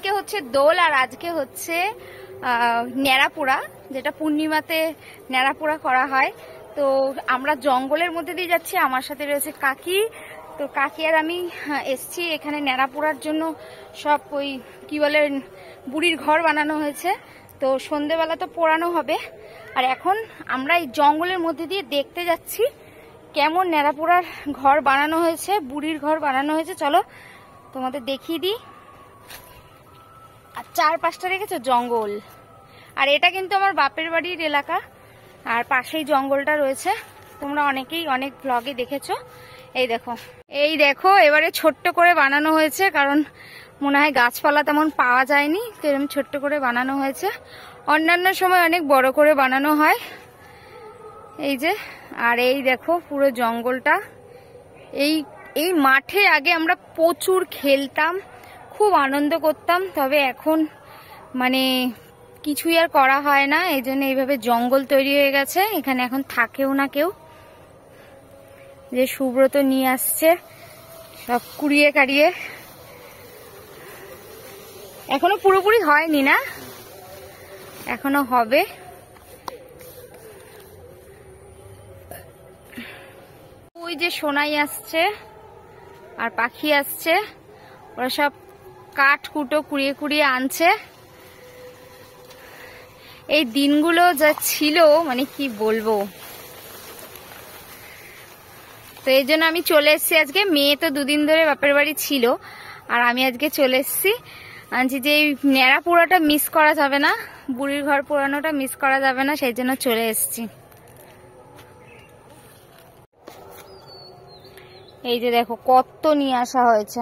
কালকে হচ্ছে দোল আর আজকে হচ্ছে ন্যাড়াপোড়া, যেটা পূর্ণিমাতে ন্যাড়াপোড়া করা হয়। তো আমরা জঙ্গলের মধ্যে দিয়ে যাচ্ছি, আমার সাথে রয়েছে কাকি। তো কাকি আর আমি এসছি এখানে ন্যাড়াপোড়ার জন্য। সব ওই কি বলে বুড়ির ঘর বানানো হয়েছে, তো সন্ধেবেলা তো পোড়ানো হবে। আর এখন আমরা এই জঙ্গলের মধ্যে দিয়ে দেখতে যাচ্ছি কেমন ন্যাড়াপোড়ার ঘর বানানো হয়েছে, বুড়ির ঘর বানানো হয়েছে। চলো তোমাদের দেখিয়ে দিই। আর চারপাশটা রেখেছো জঙ্গল, আর এটা কিন্তু আমার বাপের বাড়ির এলাকা, আর পাশেই জঙ্গলটা রয়েছে। তোমরা অনেকেই অনেক ব্লগে দেখেছো। এই দেখো এবারে ছোট্ট করে বানানো হয়েছে, কারণ মনে হয় গাছপালা তেমন পাওয়া যায়নি, তো এরকম ছোট্ট করে বানানো হয়েছে। অন্যান্য সময় অনেক বড় করে বানানো হয়। এই যে, আর এই দেখো পুরো জঙ্গলটা। এই মাঠে আগে আমরা প্রচুর খেলতাম, খুব আনন্দ করতাম, তবে এখন মানে কিছুই আর করা হয় না। এই জন্য এইভাবে জঙ্গল তৈরি হয়ে গেছে, এখানে এখন থাকেও না কেউ। যে সুব্রত নিয়ে আসছে সব কুড়িয়ে কাড়িয়ে, এখনো পুরোপুরি হয়নি না, এখনো হবে। ওই যে সোনাই আসছে আর পাখি আসছে, ওরা সব কাঠ কুটো কুড়িয়ে কুড়িয়ে আনছে। এই দিনগুলো যা ছিল মানে কি বলবো। তো এই জন্য আমি চলে এসেছি আজকে। মেয়ে তো দুদিন ধরে বাপের বাড়ি ছিল, আর আমি আজকে চলে এসেছি। আনছি যে এই ন্যাড়া পোড়াটা মিস করা যাবে না, বুড়ির ঘর পোড়ানোটা মিস করা যাবে না, সেই জন্য চলে এসেছি। এই যে দেখো কত নিয়ে আসা হয়েছে।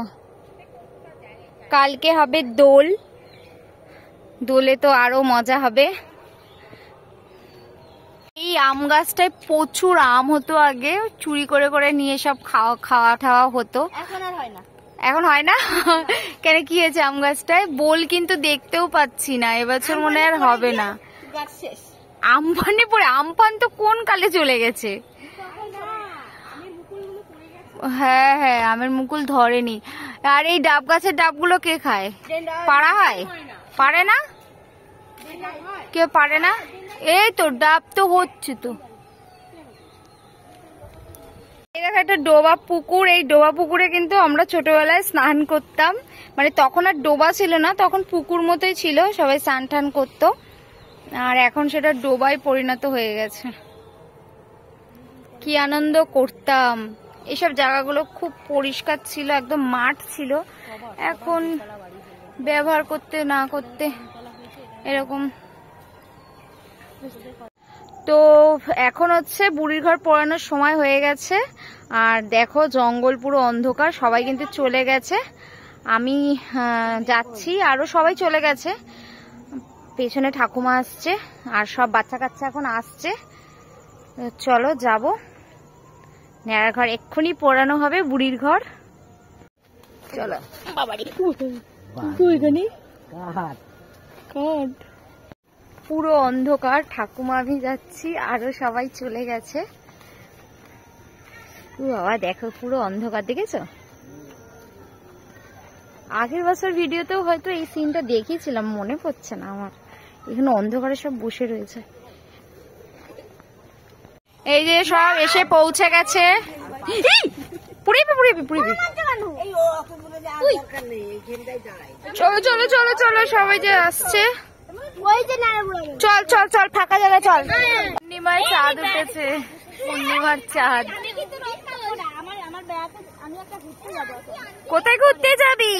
কালকে হবে দোল, দোলে তো আরো মজা হবে। এই আম গাছটায় প্রচুর আম হতো আগে, চুরি করে করে নিয়ে সব খাওয়া ঠাওয়া হতো। এখন আর হয় না। এখন হয় না? কেন কি হয়েছে আম গাছটায়? বোল কিন্তু দেখতেও পাচ্ছি না, এবছর মনে হয় আর হবে না। আমফানে পড়ে, আমফান তো কোন কালে চলে গেছে। হ্যাঁ হ্যাঁ, আমের মুকুল ধরেনি। আর এই ডাব গাছের ডাবগুলো কে খায়? পাড়া হয়? পারে না, কেউ পারে না। এই তো ডাব তো হচ্ছে তো। এই দেখো একটা ডোবা পুকুর, এই ডোবা পুকুরে কিন্তু আমরা ছোটবেলায় স্নান করতাম। মানে তখন আর ডোবা ছিল না, তখন পুকুর মতোই ছিল, সবাই স্নান টান করতো। আর এখন সেটা ডোবায় পরিণত হয়ে গেছে। কি আনন্দ করতাম, এসব জায়গাগুলো খুব পরিষ্কার ছিল, একদম মাঠ ছিল। এখন ব্যবহার করতে না করতে এরকম। তো এখন হচ্ছে বুড়ির ঘর পোড়ানোর সময় হয়ে গেছে। আর দেখো জঙ্গল পুরো অন্ধকার, সবাই কিন্তু চলে গেছে। আমি যাচ্ছি, আরো সবাই চলে গেছে। পেছনে ঠাকুমা আসছে আর সব বাচ্চা কাচ্চা এখন আসছে। চলো যাব। ন্যাড়ার ঘর এক্ষুনি পোড়ানো হবে, বুড়ির ঘর। চলো। পুরো অন্ধকার, ঠাকুমা আমি যাচ্ছি, আরো সবাই চলে গেছে। বাবা দেখো পুরো অন্ধকার, দেখেছো? আগের বছর ভিডিওতেও হয়তো এই সিনটা দেখিয়েছিলাম, মনে পড়ছে না আমার। এখানে অন্ধকারে সব বসে রয়েছে। এই যে সব এসে পৌঁছে গেছে। চলো চলো চলো চলো, সবাই যে আসছে। চল চল চল, ফাঁকা জায়গা চল। পূর্ণিমার চাঁদ উঠেছে, পূর্ণিমার চাঁদ। কোথায় ঘুরতে যাবি?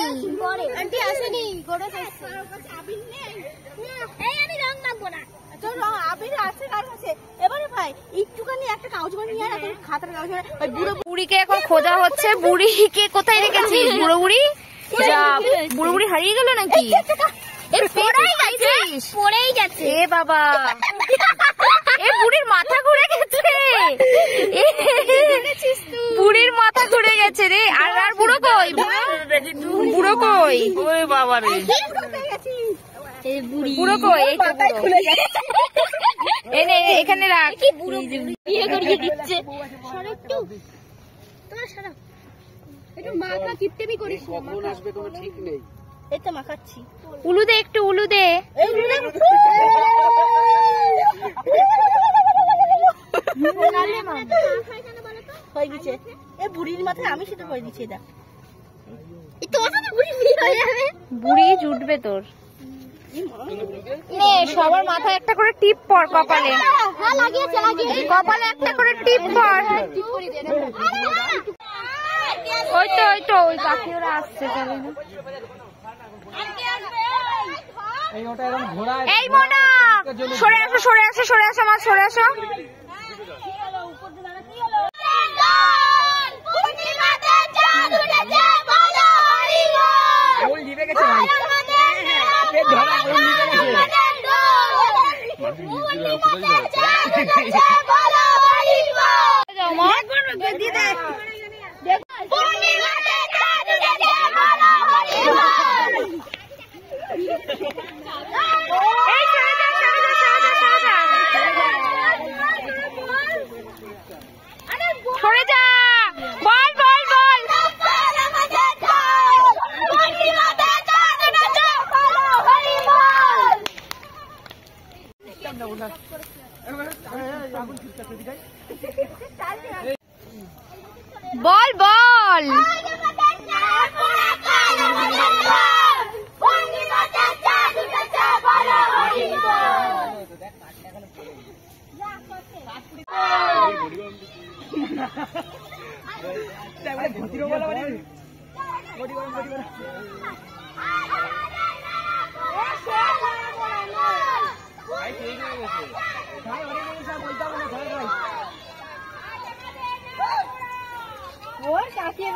বুড়িকে এখন খোঁজা হচ্ছে। বুড়িকে কোথায় রেখেছিস? বুড়ো বুড়ি, বুড়ো বুড়ি হারিয়ে গেল নাকি? পড়েই গেছে। এ বাবা, এ বুড়ির মাথা ঘুরে গেছে, বুড়ির মাথা ঘুরে গেছে রে। আর আর বুড়ো কই? বুড়ো কই? ওই বাবা রে, বুড়ো কই? এই তো বুড়ো। এনে এখানে রাখ। বিয়ে করিয়ে দিচ্ছে। মাথা কিপটেমি করিস না, মাথা আসবে কোনো ঠিক নেই। এই তো মাখাচ্ছি। উলু দে, একটু উলু দে। হয়ে গেছে। এ বুড়ির মাথায় আমি সেটা করে দিচ্ছি। এটা বুড়ি জুটবে তোর। নে সবার মাথায় একটা করে টিপ পর, কপালে কপালে একটা করে টিপ পর। ওই তো ওই তো ওই কাকি ওরা আসছে। এই মোনা সরে আসো, সরে আসো, সরে আসো, মা সরে আসো। সরে যা, বল বল বল। বল বল। ওর কাকিয়ে